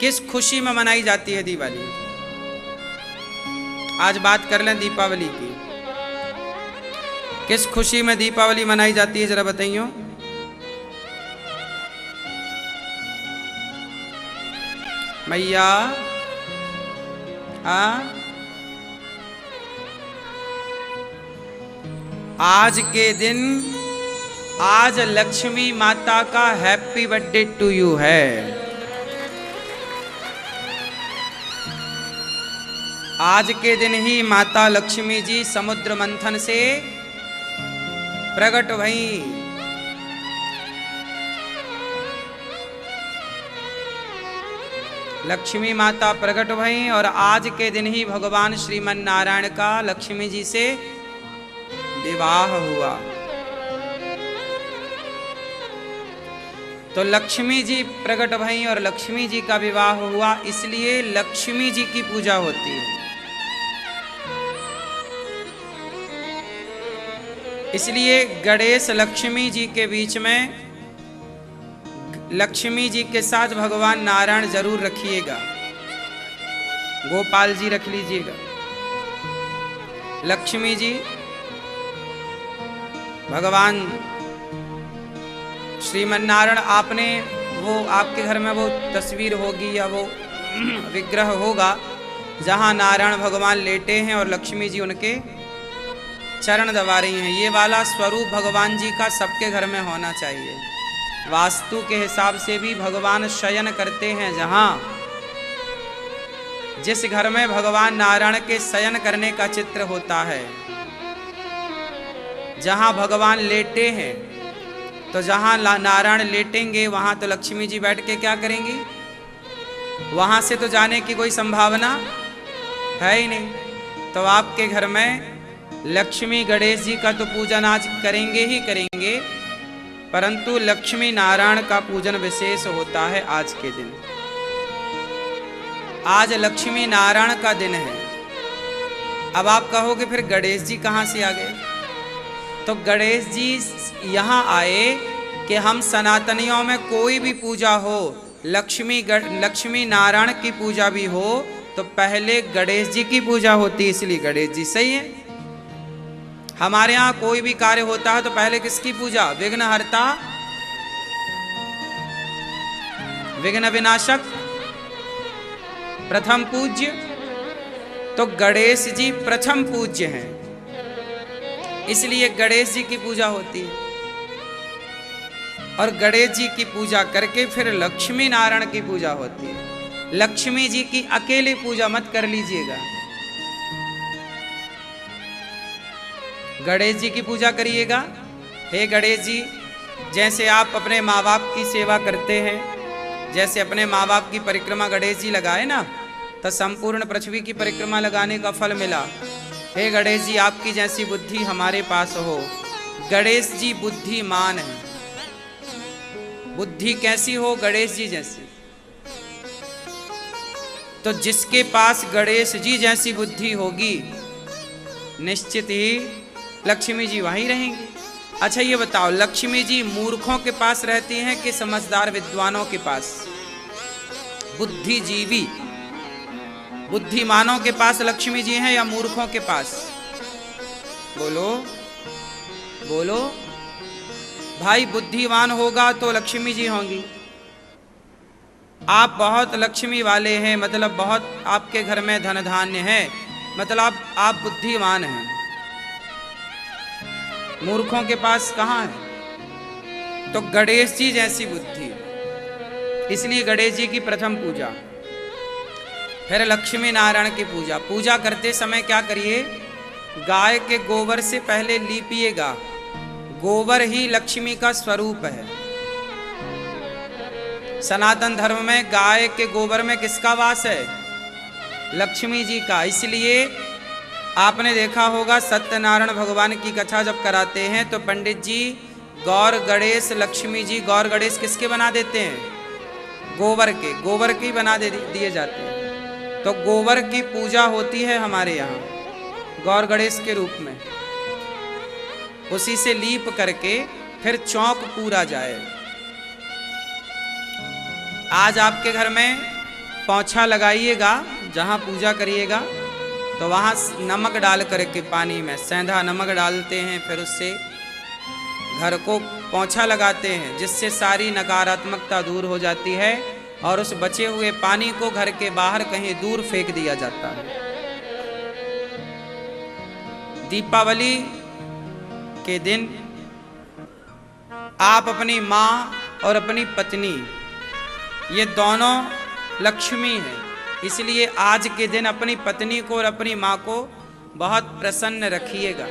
किस खुशी में मनाई जाती है दीवाली? आज बात कर लें दीपावली की। किस खुशी में दीपावली मनाई जाती है, जरा बताइयो। मैया आज के दिन, आज लक्ष्मी माता का हैप्पी बर्थडे टू यू है। आज के दिन ही माता लक्ष्मी जी समुद्र मंथन से प्रकट भई। लक्ष्मी माता प्रकट भई और आज के दिन ही भगवान श्रीमन नारायण का लक्ष्मी जी से विवाह हुआ। तो लक्ष्मी जी प्रकट भई और लक्ष्मी जी का विवाह हुआ, इसलिए लक्ष्मी जी की पूजा होती है। इसलिए गणेश लक्ष्मी जी के बीच में लक्ष्मी जी के साथ भगवान नारायण जरूर रखिएगा, गोपाल जी रख लीजिएगा। लक्ष्मी जी भगवान श्रीमन नारायण, आपने वो आपके घर में वो तस्वीर होगी या वो विग्रह होगा जहां नारायण भगवान लेटे हैं और लक्ष्मी जी उनके चरण दबा रही हैं। ये वाला स्वरूप भगवान जी का सबके घर में होना चाहिए। वास्तु के हिसाब से भी भगवान शयन करते हैं, जहां जिस घर में भगवान नारायण के शयन करने का चित्र होता है, जहां भगवान लेटे हैं, तो जहां नारायण लेटेंगे वहां तो लक्ष्मी जी बैठ के क्या करेंगी? वहां से तो जाने की कोई संभावना है ही नहीं। तो आपके घर में लक्ष्मी गणेश जी का तो पूजन आज करेंगे ही करेंगे, परंतु लक्ष्मी नारायण का पूजन विशेष होता है आज के दिन। आज लक्ष्मी नारायण का दिन है। अब आप कहोगे फिर गणेश जी कहां से आ गए? तो गणेश जी यहां आए कि हम सनातनियों में कोई भी पूजा हो, लक्ष्मी नारायण की पूजा भी हो, तो पहले गणेश जी की पूजा होती है, इसलिए गणेश जी सही है। हमारे यहां कोई भी कार्य होता है तो पहले किसकी पूजा? विघ्नहर्ता, विघ्न विनाशक, प्रथम पूज्य। तो गणेश जी प्रथम पूज्य हैं, इसलिए गणेश जी की पूजा होती है। और गणेश जी की पूजा करके फिर लक्ष्मी नारायण की पूजा होती है। लक्ष्मी जी की अकेले पूजा मत कर लीजिएगा, गणेश जी की पूजा करिएगा। हे गणेश जी, जैसे आप अपने माँ बाप की सेवा करते हैं, जैसे अपने माँ बाप की परिक्रमा गणेश जी लगाए ना, तो संपूर्ण पृथ्वी की परिक्रमा लगाने का फल मिला। हे गणेश जी, आपकी जैसी बुद्धि हमारे पास हो। गणेश जी बुद्धिमान है। बुद्धि कैसी हो? गणेश जी जैसी। तो जिसके पास गणेश जी जैसी बुद्धि होगी, निश्चित ही लक्ष्मी जी वहीं रहेंगी। अच्छा ये बताओ, लक्ष्मी जी मूर्खों के पास रहती हैं कि समझदार विद्वानों के पास? बुद्धिजीवी बुद्धिमानों के पास लक्ष्मी जी हैं या मूर्खों के पास? बोलो बोलो भाई। बुद्धिमान होगा तो लक्ष्मी जी होंगी। आप बहुत लक्ष्मी वाले हैं, मतलब बहुत आपके घर में धन धान्य है, मतलब आप बुद्धिमान हैं। मूर्खों के पास कहाँ है? तो गणेश जी जैसी बुद्धि, इसलिए गणेश जी की प्रथम पूजा। फिर लक्ष्मी नारायण की पूजा। पूजा करते समय क्या करिए? गाय के गोबर से पहले लीपिएगा। गोबर ही लक्ष्मी का स्वरूप है। सनातन धर्म में गाय के गोबर में किसका वास है? लक्ष्मी जी का। इसलिए आपने देखा होगा सत्यनारायण भगवान की कथा जब कराते हैं तो पंडित जी गौर गणेश लक्ष्मी जी, गौर गणेश किसके बना देते हैं? गोबर के। गोबर के बना दिए जाते हैं। तो गोबर की पूजा होती है हमारे यहाँ गौर गणेश के रूप में। उसी से लीप करके फिर चौक पूरा जाए। आज आपके घर में पोंछा लगाइएगा, जहाँ पूजा करिएगा तो वहाँ नमक डाल करके पानी में सेंधा नमक डालते हैं, फिर उससे घर को पोंछा लगाते हैं, जिससे सारी नकारात्मकता दूर हो जाती है और उस बचे हुए पानी को घर के बाहर कहीं दूर फेंक दिया जाता है। दीपावली के दिन आप अपनी माँ और अपनी पत्नी ये दोनों लक्ष्मी हैं, इसलिए आज के दिन अपनी पत्नी को और अपनी माँ को बहुत प्रसन्न रखिएगा।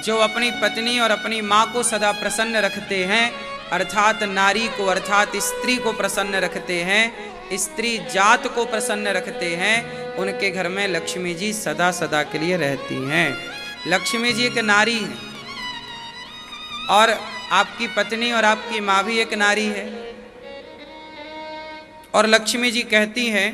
जो अपनी पत्नी और अपनी माँ को सदा प्रसन्न रखते हैं, अर्थात नारी को अर्थात स्त्री को प्रसन्न रखते हैं, स्त्री जात को प्रसन्न रखते हैं, उनके घर में लक्ष्मी जी सदा सदा के लिए रहती हैं। लक्ष्मी जी एक नारी है और आपकी पत्नी और आपकी माँ भी एक नारी है। और लक्ष्मी जी कहती हैं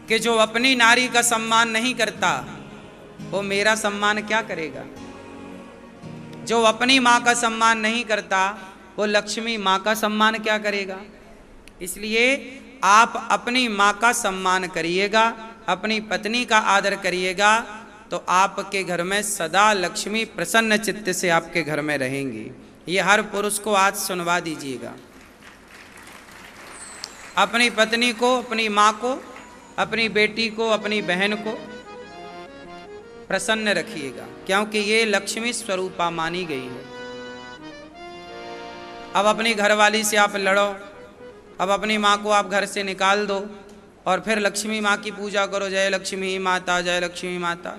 कि जो अपनी नारी का सम्मान नहीं करता वो मेरा सम्मान क्या करेगा। जो अपनी माँ का सम्मान नहीं करता वो लक्ष्मी माँ का सम्मान क्या करेगा। इसलिए आप अपनी माँ का सम्मान करिएगा, अपनी पत्नी का आदर करिएगा, तो आपके घर में सदा लक्ष्मी प्रसन्न चित्त से आपके घर में रहेंगी। ये हर पुरुष को आज सुनवा दीजिएगा। अपनी पत्नी को, अपनी माँ को, अपनी बेटी को, अपनी बहन को प्रसन्न रखिएगा, क्योंकि ये लक्ष्मी स्वरूपा मानी गई है। अब अपनी घरवाली से आप लड़ो, अब अपनी माँ को आप घर से निकाल दो और फिर लक्ष्मी माँ की पूजा करो, जय लक्ष्मी माता, जय लक्ष्मी माता,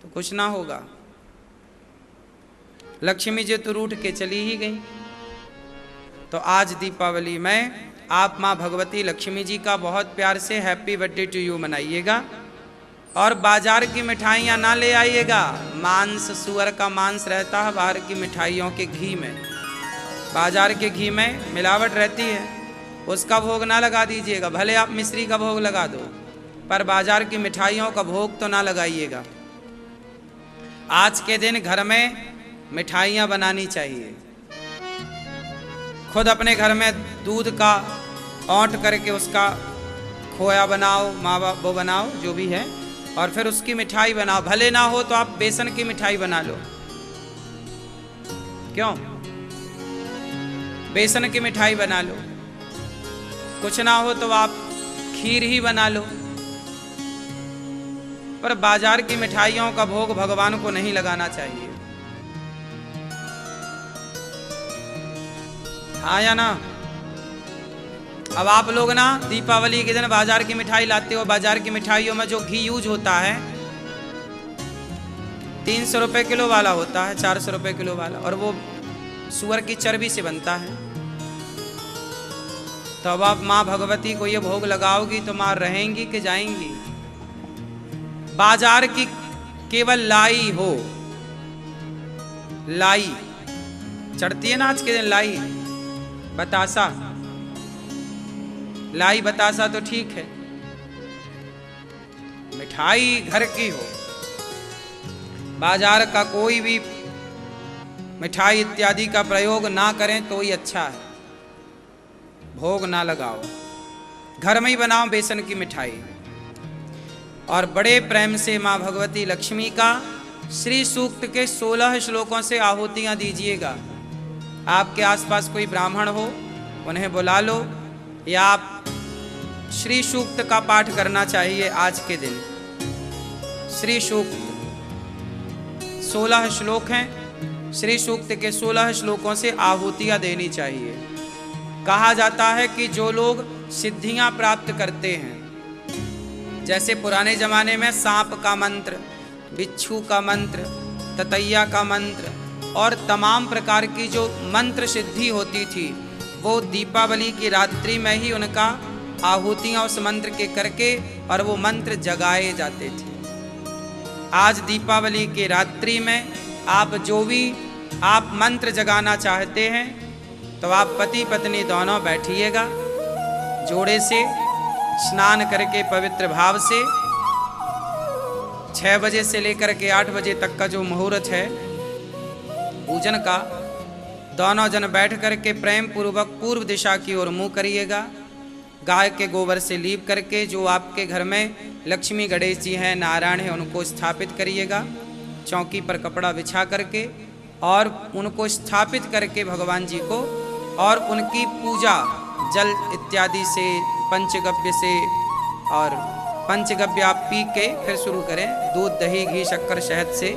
तो कुछ ना होगा। लक्ष्मी जी तो रूठ के चली ही गई। तो आज दीपावली में आप माँ भगवती लक्ष्मी जी का बहुत प्यार से हैप्पी बर्थडे टू यू मनाइएगा और बाजार की मिठाइयाँ ना ले आइएगा। मांस, सुअर का मांस रहता है बाहर की मिठाइयों के घी में, बाजार के घी में मिलावट रहती है, उसका भोग ना लगा दीजिएगा। भले आप मिश्री का भोग लगा दो, पर बाजार की मिठाइयों का भोग तो ना लगाइएगा। आज के दिन घर में मिठाइयाँ बनानी चाहिए। खुद अपने घर में दूध का औंट करके उसका खोया बनाओ, मावा वो बनाओ जो भी है, और फिर उसकी मिठाई बनाओ। भले ना हो तो आप बेसन की मिठाई बना लो, क्यों, बेसन की मिठाई बना लो। कुछ ना हो तो आप खीर ही बना लो, पर बाजार की मिठाइयों का भोग भगवान को नहीं लगाना चाहिए। हाँ या ना। अब आप लोग ना दीपावली के दिन बाजार की मिठाई लाते हो, बाजार की मिठाइयों में जो घी यूज होता है 300 रुपये किलो वाला होता है, 400 रुपये किलो वाला, और वो सुअर की चर्बी से बनता है। तो अब आप माँ भगवती को ये भोग लगाओगी तो माँ रहेंगी कि जाएंगी। बाजार की केवल लाई हो, लाई चढ़ती है ना आज के दिन, लाई बतासा, लाई बतासा तो ठीक है, मिठाई घर की हो, बाजार का कोई भी मिठाई इत्यादि का प्रयोग ना करें तो ही अच्छा है। भोग ना लगाओ, घर में ही बनाओ बेसन की मिठाई। और बड़े प्रेम से माँ भगवती लक्ष्मी का श्री सूक्त के 16 श्लोकों से आहुतियाँ दीजिएगा। आपके आसपास कोई ब्राह्मण हो उन्हें बुला लो, या आप श्री सूक्त का पाठ करना चाहिए आज के दिन। श्री सूक्त 16 श्लोक हैं, श्री सूक्त के 16 श्लोकों से आहुतियाँ देनी चाहिए। कहा जाता है कि जो लोग सिद्धियां प्राप्त करते हैं, जैसे पुराने जमाने में सांप का मंत्र, बिच्छू का मंत्र, ततैया का मंत्र और तमाम प्रकार की जो मंत्र सिद्धि होती थी, वो दीपावली की रात्रि में ही उनका आहुतियाँ उस मंत्र के करके और वो मंत्र जगाए जाते थे। आज दीपावली की रात्रि में आप जो भी आप मंत्र जगाना चाहते हैं तो आप पति पत्नी दोनों बैठिएगा, जोड़े से स्नान करके पवित्र भाव से 6 बजे से लेकर के 8 बजे तक का जो मुहूर्त है पूजन का, दोनों जन बैठ करके प्रेम पूर्वक पूर्व दिशा की ओर मुँह करिएगा। गाय के गोबर से लीप करके जो आपके घर में लक्ष्मी गणेश जी हैं, नारायण हैं, उनको स्थापित करिएगा। चौकी पर कपड़ा बिछा करके और उनको स्थापित करके भगवान जी को और उनकी पूजा जल इत्यादि से, पंचगव्य से, और पंचगव्य आप पी के फिर शुरू करें। दूध, दही, घी, शक्कर, शहद से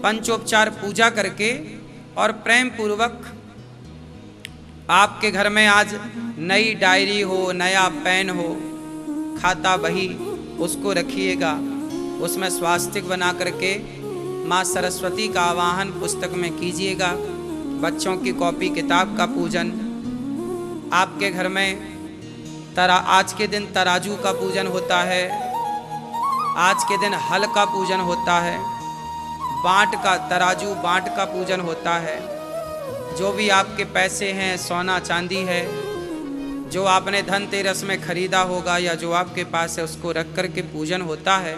पंचोपचार पूजा करके और प्रेम पूर्वक आपके घर में आज नई डायरी हो, नया पेन हो, खाता बही, उसको रखिएगा। उसमें स्वास्तिक बना करके माँ सरस्वती का आवाहन पुस्तक में कीजिएगा। बच्चों की कॉपी किताब का पूजन। आपके घर में आज के दिन तराजू का पूजन होता है। आज के दिन हल का पूजन होता है। बाँट का, तराजू बाँट का पूजन होता है। जो भी आपके पैसे हैं, सोना चांदी है, जो आपने धनतेरस में खरीदा होगा या जो आपके पास है, उसको रख कर के पूजन होता है।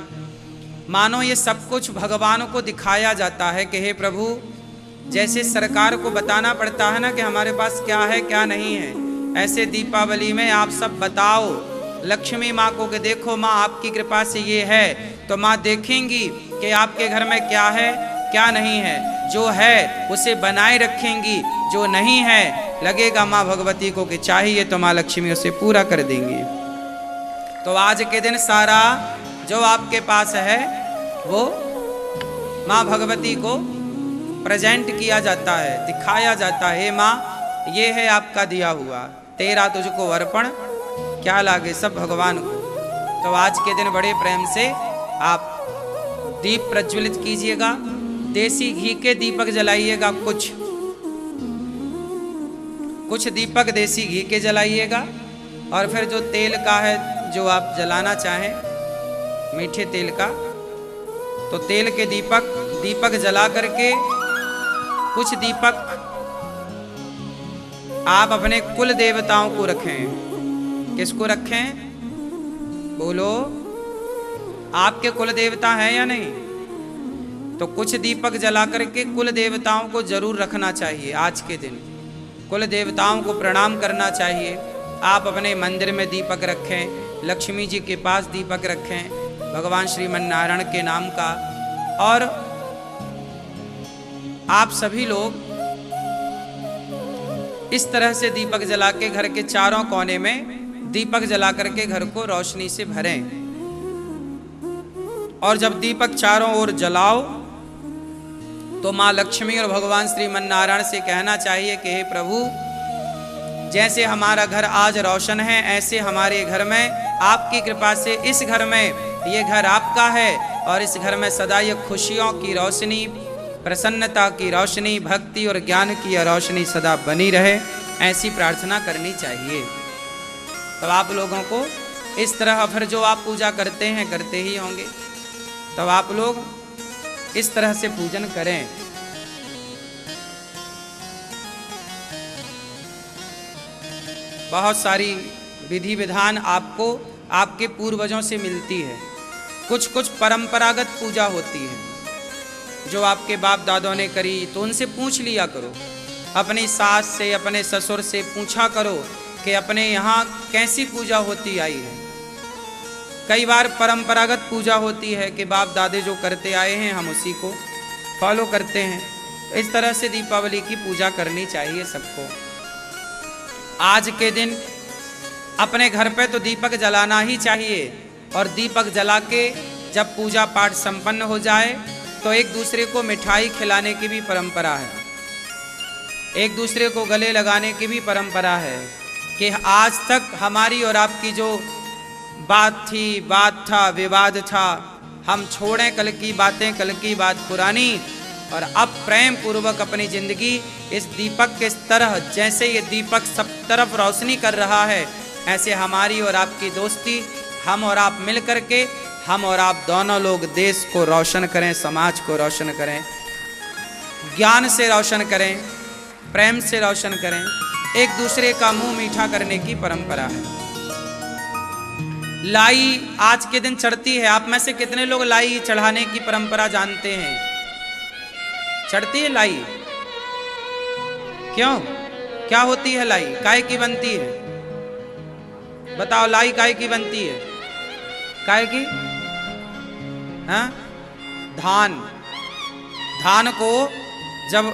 मानो ये सब कुछ भगवान को दिखाया जाता है कि हे प्रभु, जैसे सरकार को बताना पड़ता है ना कि हमारे पास क्या है क्या नहीं है, ऐसे दीपावली में आप सब बताओ लक्ष्मी माँ को कि देखो माँ आपकी कृपा से ये है, तो माँ देखेंगी कि आपके घर में क्या है क्या नहीं है। जो है उसे बनाए रखेंगी, जो नहीं है लगेगा माँ भगवती को कि चाहिए तो माँ लक्ष्मी उसे पूरा कर देंगी। तो आज के दिन सारा जो आपके पास है वो माँ भगवती को प्रेजेंट किया जाता है, दिखाया जाता है। माँ ये है आपका दिया हुआ, तेरा तुझको अर्पण क्या लागे सब भगवान को। तो आज के दिन बड़े प्रेम से आप दीप प्रज्वलित कीजिएगा। देसी घी के दीपक जलाइएगा। कुछ दीपक देसी घी के जलाइएगा, और फिर जो तेल का है जो आप जलाना चाहें, मीठे तेल का, तो तेल के दीपक जला करके कुछ दीपक आप अपने कुल देवताओं को रखें। किसको रखें? बोलो, आपके कुल देवता हैं या नहीं? तो कुछ दीपक जला करके कुल देवताओं को जरूर रखना चाहिए। आज के दिन कुल देवताओं को प्रणाम करना चाहिए। आप अपने मंदिर में दीपक रखें, लक्ष्मी जी के पास दीपक रखें भगवान श्रीमन नारायण के नाम का। और आप सभी लोग इस तरह से दीपक जला के घर के चारों कोने में दीपक जला करके घर को रोशनी से भरें। और जब दीपक चारों ओर जलाओ तो माँ लक्ष्मी और भगवान श्रीमन नारायण से कहना चाहिए कि हे प्रभु, जैसे हमारा घर आज रोशन है, ऐसे हमारे घर में आपकी कृपा से इस घर में, ये घर आपका है और इस घर में सदा ये खुशियों की रोशनी, प्रसन्नता की रोशनी, भक्ति और ज्ञान की रोशनी सदा बनी रहे, ऐसी प्रार्थना करनी चाहिए। तब आप लोगों को इस तरह फिर जो आप पूजा करते हैं करते ही होंगे, तब आप लोग इस तरह से पूजन करें। बहुत सारी विधि विधान आपको आपके पूर्वजों से मिलती है। कुछ कुछ परंपरागत पूजा होती है जो आपके बाप दादों ने करी, तो उनसे पूछ लिया करो। अपनी सास से, अपने ससुर से पूछा करो कि अपने यहाँ कैसी पूजा होती आई है। कई बार परंपरागत पूजा होती है कि बाप दादे जो करते आए हैं हम उसी को फॉलो करते हैं। इस तरह से दीपावली की पूजा करनी चाहिए सबको। आज के दिन अपने घर पे तो दीपक जलाना ही चाहिए, और दीपक जला के जब पूजा पाठ संपन्न हो जाए तो एक दूसरे को मिठाई खिलाने की भी परंपरा है, एक दूसरे को गले लगाने की भी परंपरा है। कि आज तक हमारी और आपकी जो बात था, विवाद था, हम छोड़ें कल की बातें, कल की बात पुरानी, और अब प्रेम पूर्वक अपनी जिंदगी इस दीपक के तरह, जैसे ये दीपक सब तरफ रोशनी कर रहा है, ऐसे हमारी और आपकी दोस्ती, हम और आप मिल करके, हम और आप दोनों लोग देश को रोशन करें, समाज को रोशन करें, ज्ञान से रोशन करें, प्रेम से रोशन करें। एक दूसरे का मुंह मीठा करने की परंपरा है। लाई आज के दिन चढ़ती है। आप में से कितने लोग लाई चढ़ाने की परंपरा जानते हैं? चढ़ती है लाई? क्यों? क्या होती है लाई? काय की बनती है? बताओ, लाई काय की बनती है? काय की? हाँ? धान को जब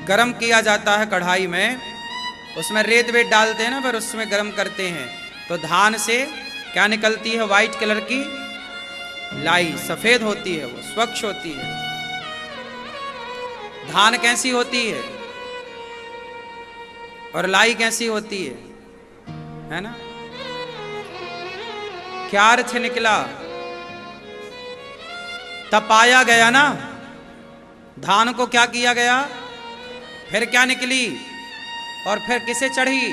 गरम किया जाता है कढ़ाई में, उसमें रेत वेत डालते हैं ना, फिर उसमें गरम करते हैं, तो धान से क्या निकलती है? वाइट कलर की लाई, सफेद होती है, वो स्वच्छ होती है। धान कैसी होती है और लाई कैसी होती है ना? क्या अर्थ निकला? तपाया गया ना, धान को क्या किया गया, फिर क्या निकली, और फिर किसे चढ़ी?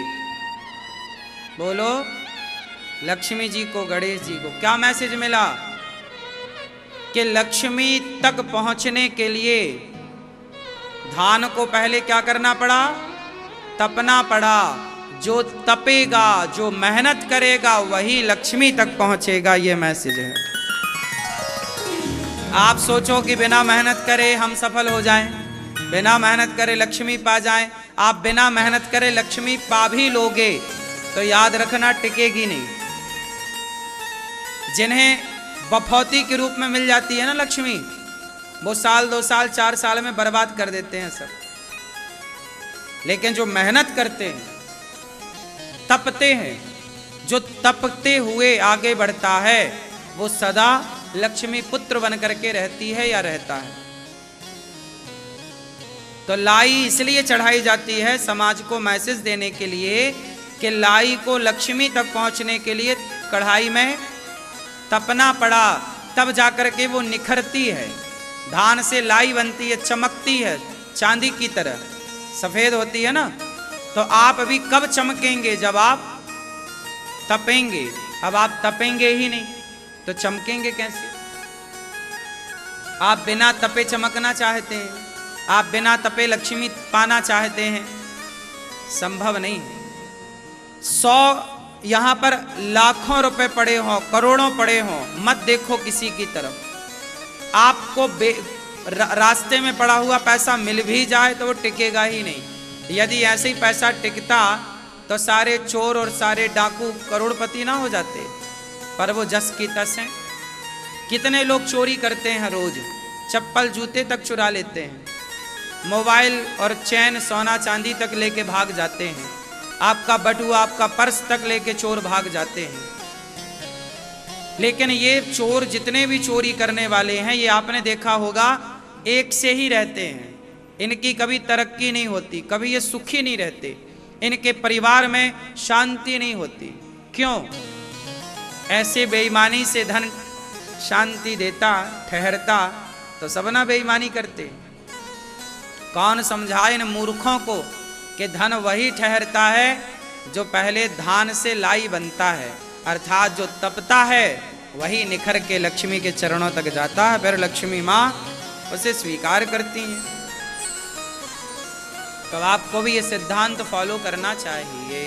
बोलो, लक्ष्मी जी को, गणेश जी को। क्या मैसेज मिला? कि लक्ष्मी तक पहुंचने के लिए धान को पहले क्या करना पड़ा? तपना पड़ा। जो तपेगा, जो मेहनत करेगा, वही लक्ष्मी तक पहुंचेगा। ये मैसेज है। आप सोचो कि बिना मेहनत करे हम सफल हो जाएं, बिना मेहनत करे लक्ष्मी पा जाएं। आप बिना मेहनत करे लक्ष्मी पा भी लोगे तो याद रखना, टिकेगी नहीं। जिन्हें बफौती के रूप में मिल जाती है ना लक्ष्मी, वो साल 2 साल 4 साल में बर्बाद कर देते हैं सब। लेकिन जो मेहनत करते हैं, तपते हैं, जो तपते हुए आगे बढ़ता है, वो सदा लक्ष्मी पुत्र बन करके रहती है या रहता है। तो लाई इसलिए चढ़ाई जाती है समाज को मैसेज देने के लिए कि लाई को लक्ष्मी तक पहुंचने के लिए कढ़ाई में तपना पड़ा, तब जाकर के वो निखरती है। धान से लाई बनती है, चमकती है, चांदी की तरह सफेद होती है ना। तो आप अभी कब चमकेंगे? जब आप तपेंगे। अब आप तपेंगे ही नहीं तो चमकेंगे कैसे? आप बिना तपे चमकना चाहते हैं, आप बिना तपे लक्ष्मी पाना चाहते हैं, संभव नहीं है। 100 यहां पर लाखों रुपए पड़े हों, करोड़ों पड़े हों, मत देखो किसी की तरफ। आपको रास्ते में पड़ा हुआ पैसा मिल भी जाए तो वो टिकेगा ही नहीं। यदि ऐसे ही पैसा टिकता तो सारे चोर और सारे डाकू करोड़पति ना हो जाते। पर वो जस की तस हैं। कितने लोग चोरी करते हैं रोज, चप्पल जूते तक चुरा लेते हैं, मोबाइल और चैन सोना चांदी तक लेके भाग जाते हैं, आपका बटुआ आपका पर्स तक लेके चोर भाग जाते हैं। लेकिन ये चोर जितने भी चोरी करने वाले हैं, ये आपने देखा होगा एक से ही रहते हैं। इनकी कभी तरक्की नहीं होती, कभी ये सुखी नहीं रहते, इनके परिवार में शांति नहीं होती। क्यों? ऐसे बेईमानी से धन शांति देता ठहरता तो सब ना बेईमानी करते। कौन समझाए इन मूर्खों को कि धन वही ठहरता है जो पहले धान से लाई बनता है, अर्थात जो तपता है वही निखर के लक्ष्मी के चरणों तक जाता है, फिर लक्ष्मी माँ उसे स्वीकार करती हैं। तो आपको भी ये सिद्धांत फॉलो करना चाहिए।